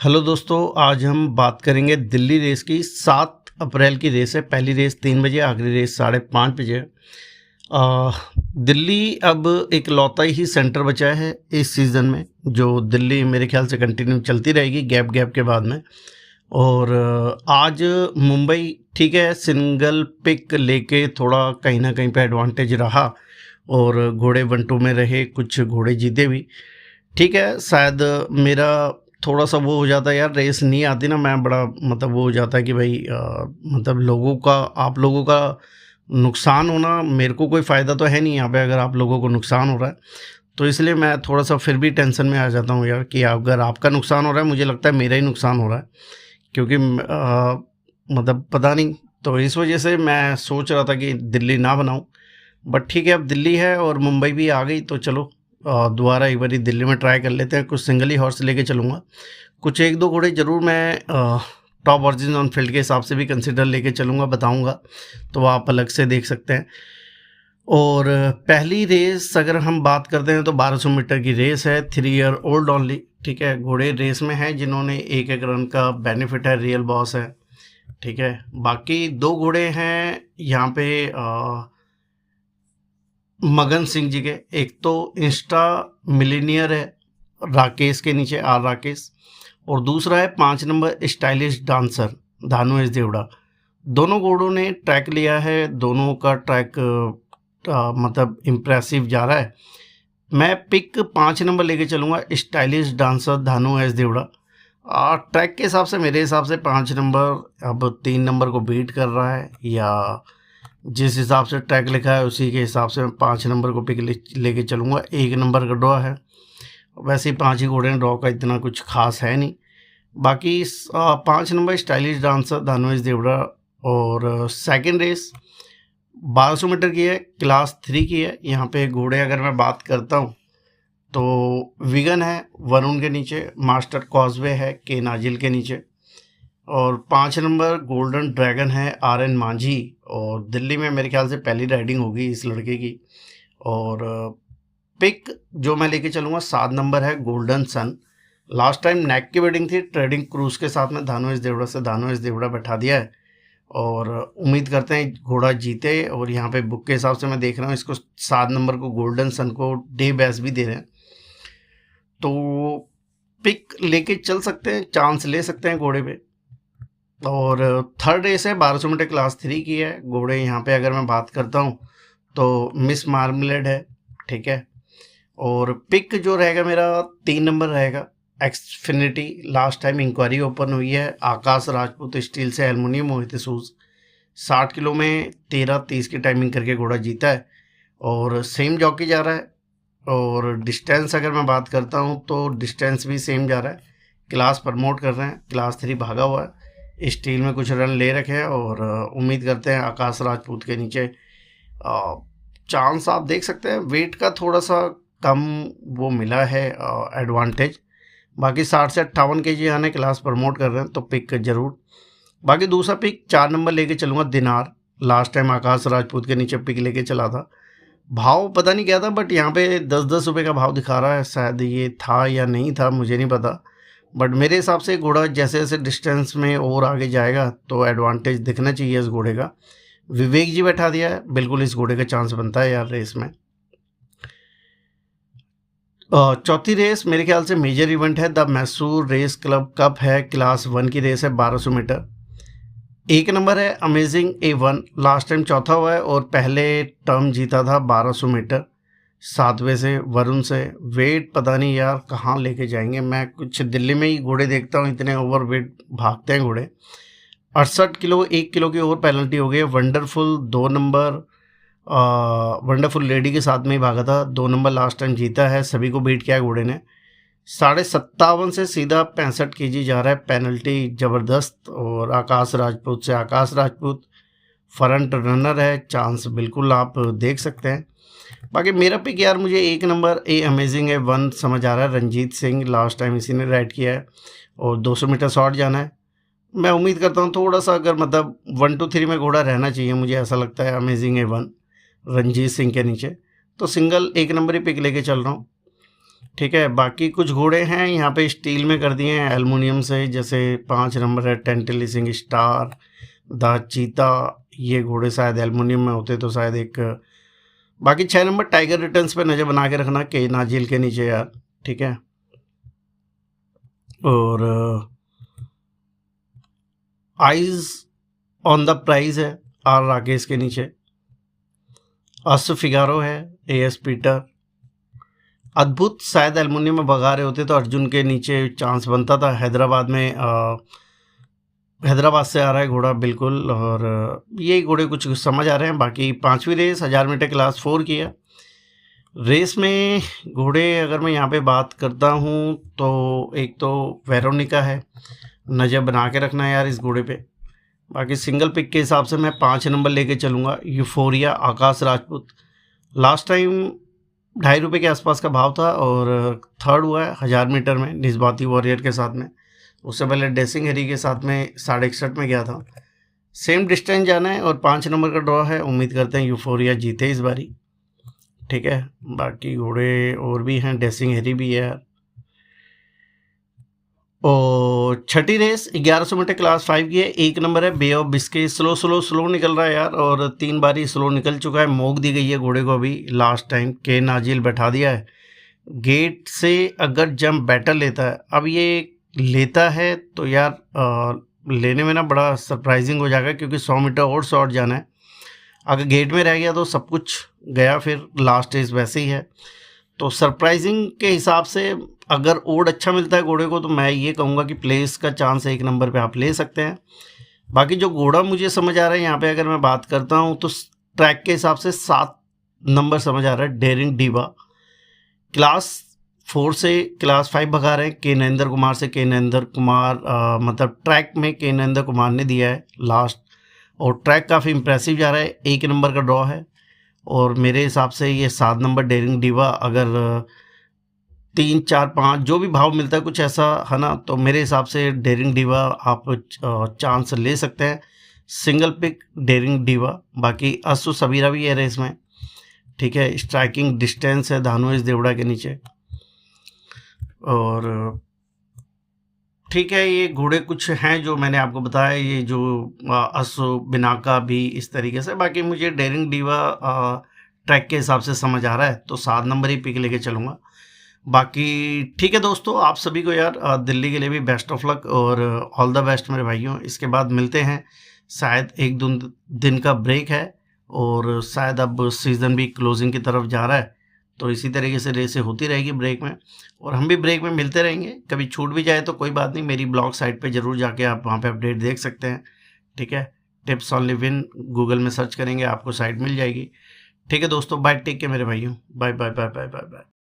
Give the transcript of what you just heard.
Hello दोस्तों, आज हम बात करेंगे दिल्ली रेस की। 7 अप्रैल की रेस है। पहली रेस 3 बजे, आखिरी रेस 5:30 बजे है। दिल्ली अब एक लौता ही सेंटर बचा है इस सीज़न में, जो दिल्ली मेरे ख्याल से कंटिन्यू चलती रहेगी गैप गैप के बाद में। और आज मुंबई ठीक है, सिंगल पिक लेके थोड़ा कहीं ना कहीं पे एडवांटेज रहा और घोड़े 1-2 में रहे, कुछ घोड़े जीते भी। ठीक है, शायद मेरा थोड़ा सा वो हो जाता है यार, रेस नहीं आती ना, मैं बड़ा मतलब वो हो जाता है कि भाई मतलब लोगों का, आप लोगों का नुकसान होना, मेरे को कोई फ़ायदा तो है नहीं यहाँ पे अगर आप लोगों को नुकसान हो रहा है। तो इसलिए मैं थोड़ा सा फिर भी टेंशन में आ जाता हूँ यार कि अगर आपका नुकसान हो रहा है, मुझे लगता है मेरा ही नुकसान हो रहा है, क्योंकि मतलब पता नहीं। तो इस वजह से मैं सोच रहा था कि दिल्ली ना बनाऊँ, बट ठीक है, अब दिल्ली है और मुंबई भी आ गई, तो चलो दोबारा एक बारी दिल्ली में ट्राई कर लेते हैं। कुछ सिंगल ही हॉर्स लेके चलूँगा, कुछ 1-2 घोड़े ज़रूर मैं टॉप वर्जिन ऑन फील्ड के हिसाब से भी कंसिडर लेके चलूँगा, बताऊँगा, तो आप अलग से देख सकते हैं। और पहली रेस अगर हम बात करते हैं तो 1200 मीटर की रेस है, 3 ईयर ओल्ड ओनली। ठीक है, घोड़े रेस में हैं जिन्होंने एक एक रन का बेनिफिट है, रियल बॉस है। ठीक है, बाकी 2 घोड़े हैं यहाँ पे मगन सिंह जी के। एक तो इंस्टा मिलीनियर है राकेश के नीचे, आर राकेश, और दूसरा है 5 number stylish dancer Dhanu S Devda. दोनों घोड़ों ने ट्रैक लिया है, दोनों का ट्रैक मतलब इम्प्रेसिव जा रहा है। मैं पिक 5 नंबर लेके चलूँगा, stylish dancer Dhanu S Devda. Track के हिसाब से मेरे हिसाब से 5 नंबर अब 3 नंबर को बीट कर रहा है, या जिस हिसाब से ट्रैक लिखा है उसी के हिसाब से मैं 5 नंबर को पिक लेके चलूँगा। 1 नंबर का ड्रॉ है, वैसे ही 5 ही घोड़े हैं, ड्रॉ का इतना कुछ खास है नहीं। बाकी 5 number stylish dancer Dhanush Devda. और सेकंड रेस 1200 मीटर की है, क्लास 3 की है। यहाँ पे घोड़े अगर मैं बात करता हूँ तो विगन है वरुण के नीचे, मास्टर कॉजवे है के नाजिल के नीचे, और 5 नंबर गोल्डन ड्रैगन है RN मांझी। और दिल्ली में मेरे ख्याल से पहली राइडिंग होगी इस लड़के की। और पिक जो मैं लेके चलूँगा 7 नंबर है गोल्डन सन। लास्ट टाइम नेक की वेडिंग थी ट्रेडिंग क्रूज के साथ में, धानु एस देवड़ा से धानु एस देवड़ा बैठा दिया है और उम्मीद करते हैं घोड़ा जीते। और यहाँ पे बुक के हिसाब से मैं देख रहा हूँ इसको 7 नंबर को गोल्डन सन को डे बेस भी दे रहे हैं, तो पिक लेके चल सकते हैं, चांस ले सकते हैं घोड़े पे। और थर्ड रेस है 1200 मीटर क्लास 3 की है। घोड़े यहाँ पे अगर मैं बात करता हूँ तो मिस मार्मलेड है। ठीक है, और पिक जो रहेगा मेरा 3 नंबर रहेगा Xfinity. Last time inquiry open हुई है, आकाश राजपूत स्टील से एल्युमिनियम मोहित सूज 60 किलो में 13:30 की टाइमिंग करके घोड़ा जीता है और सेम जॉकी जा रहा है। और डिस्टेंस अगर मैं बात करता हूँ तो डिस्टेंस भी सेम जा रहा है, क्लास प्रमोट कर रहे हैं, क्लास 3 भागा हुआ है, स्टील में कुछ रन ले रखे हैं। और उम्मीद करते हैं आकाश राजपूत के नीचे चांस आप देख सकते हैं। वेट का थोड़ा सा कम वो मिला है एडवांटेज, बाकी 60 से 58 kg आने क्लास प्रमोट कर रहे हैं, तो पिक जरूर। बाकी दूसरा पिक 4 नंबर लेके चलूँगा दिनार। लास्ट टाइम आकाश राजपूत के नीचे पिक लेके चला था, भाव पता नहीं क्या था, बट यहाँ पे 10-10 रुपये का भाव दिखा रहा है, शायद ये था या नहीं था मुझे नहीं पता। बट मेरे हिसाब से घोड़ा जैसे जैसे डिस्टेंस में और आगे जाएगा तो एडवांटेज दिखना चाहिए इस घोड़े का। विवेक जी बैठा दिया है, बिल्कुल इस घोड़े का चांस बनता है यार रेस में। चौथी रेस मेरे ख्याल से मेजर इवेंट है, the Mysore race club cup है, क्लास 1 की रेस है 1200 मीटर। 1 नंबर है अमेजिंग A1, लास्ट टाइम चौथा हुआ है और पहले टर्म जीता था 1200 मीटर 7वें से वरुण से। वेट पता नहीं यार कहाँ लेके जाएंगे, मैं कुछ दिल्ली में ही घोड़े देखता हूँ, इतने ओवर वेट भागते हैं घोड़े। 68 किलो, 1 किलो की और पेनल्टी हो गई है। वंडरफुल 2 नंबर वंडरफुल लेडी के साथ में ही भागा था, 2 नंबर लास्ट टाइम जीता है, सभी को बीट किया है घोड़े ने। 57.5 से सीधा 65 kg जा रहा है, पेनल्टी ज़बरदस्त। और आकाश राजपूत से आकाश राजपूत फ्रंट रनर है, चांस बिल्कुल आप देख सकते हैं। बाकी मेरा पिक यार मुझे 1 नंबर ए अमेजिंग A1 समझ आ रहा है, रंजीत सिंह, लास्ट टाइम इसी ने राइड किया है और 200 मीटर शॉर्ट जाना है। मैं उम्मीद करता हूँ थोड़ा सा अगर मतलब 1 2 3 में घोड़ा रहना चाहिए, मुझे ऐसा लगता है अमेजिंग A1 रंजीत सिंह के नीचे, तो सिंगल 1 नंबर ही पिक लेके चल रहा हूँ। ठीक है। बाकी कुछ घोड़े हैं यहाँ पे स्टील में कर दिए हैं एल्युमिनियम से, जैसे 5 नंबर है टेंटलिसिंग स्टार, द चीता। ये घोड़े शायद एल्युमिनियम में होते तो शायद एक। बाकी 6 नंबर टाइगर रिटर्न्स पे नज़र बना के रखना के नाजिल के नीचे यार, ठीक है। और आइज ऑन द प्राइज है आर राकेश के नीचे। अस फिगारो है एएस पीटर। अद्भुत शायद एल्युमिनियम में भगा रहे होते तो अर्जुन के नीचे चांस बनता था। हैदराबाद में हैदराबाद से आ रहा है घोड़ा बिल्कुल। और ये घोड़े कुछ समझ आ रहे हैं। बाकी 5वीं रेस 1000 मीटर क्लास 4 की है। रेस में घोड़े अगर मैं यहाँ पे बात करता हूँ तो एक तो वेरोनिका है, नज़र बना के रखना है यार इस घोड़े पे। बाकी सिंगल पिक के हिसाब से मैं 5 नंबर लेके चलूँगा, यूफोरिया आकाश राजपूत। लास्ट टाइम 2.5 रुपये के आसपास का भाव था और थर्ड हुआ है 1000 मीटर में निस्बाती वॉरियर के साथ में। उससे पहले डेसिंग हेरी के साथ में 61.5 में गया था। सेम डिस्टेंस जाना है और 5 नंबर का ड्रॉ है। उम्मीद करते हैं यूफोरिया जीते इस बारी, ठीक है। बाकी घोड़े और भी हैं, डेसिंग हेरी भी है। और छठी रेस 1100 मीटर क्लास 5 की है। 1 नंबर है बे ऑफ बिस्के। स्लो निकल रहा है यार और 3 बारी स्लो निकल चुका है। मोक दी गई है घोड़े को अभी लास्ट टाइम के नाजिल बैठा दिया है। गेट से अगर जंप बैटर लेता है, अब ये लेता है तो यार लेने में ना बड़ा सरप्राइजिंग हो जाएगा, क्योंकि 100 मीटर और शॉर्ट जाना है। अगर गेट में रह गया तो सब कुछ गया, फिर लास्ट रेस वैसे ही है। तो सरप्राइजिंग के हिसाब से अगर ओड अच्छा मिलता है घोड़े को तो मैं ये कहूँगा कि प्लेस का चांस 1 नंबर पे आप ले सकते हैं। बाकी जो घोड़ा मुझे समझ आ रहा है यहाँ पे अगर मैं बात करता हूँ तो ट्रैक के हिसाब से 7 नंबर समझ आ रहा है, डेरिंग डीवा। क्लास 4 से क्लास 5 भगा रहे हैं के नरेंद्र कुमार से। के नरेंद्र कुमार मतलब ट्रैक में के नरेंद्र कुमार ने दिया है लास्ट, और ट्रैक काफ़ी इंप्रेसिव जा रहा है। 1 नंबर का ड्रॉ है और मेरे हिसाब से ये 7 नंबर डेरिंग डीवा अगर 3, 4, 5 जो भी भाव मिलता है कुछ ऐसा है ना, तो मेरे हिसाब से डेरिंग डीवा आप चांस ले सकते हैं। Single pick daring diva. बाकी असु सबीरा भी है रेस में, ठीक है। स्ट्राइकिंग डिस्टेंस है धानुएश देवड़ा के नीचे। और ठीक है, ये घोड़े कुछ हैं जो मैंने आपको बताया, ये जो असु बिनाका भी इस तरीके से। बाकी मुझे डेरिंग डीवा ट्रैक के हिसाब से समझ आ रहा है तो 7 नंबर ही पिक लेके चलूँगा। बाकी ठीक है दोस्तों, आप सभी को यार दिल्ली के लिए भी बेस्ट ऑफ लक और ऑल द बेस्ट मेरे भाइयों। इसके बाद मिलते हैं, शायद 1-2 दिन का ब्रेक है और शायद अब सीज़न भी क्लोजिंग की तरफ जा रहा है, तो इसी तरीके से रेसें होती रहेगी ब्रेक में और हम भी ब्रेक में मिलते रहेंगे। कभी छूट भी जाए तो कोई बात नहीं, मेरी ब्लॉग साइट पे ज़रूर जाके आप वहाँ पे अपडेट देख सकते हैं, ठीक है। टिप्स ऑन लिविन गूगल में सर्च करेंगे आपको साइट मिल जाएगी, ठीक है दोस्तों। बाय, टेक केयर मेरे भाइयों, bye bye bye bye bye bye.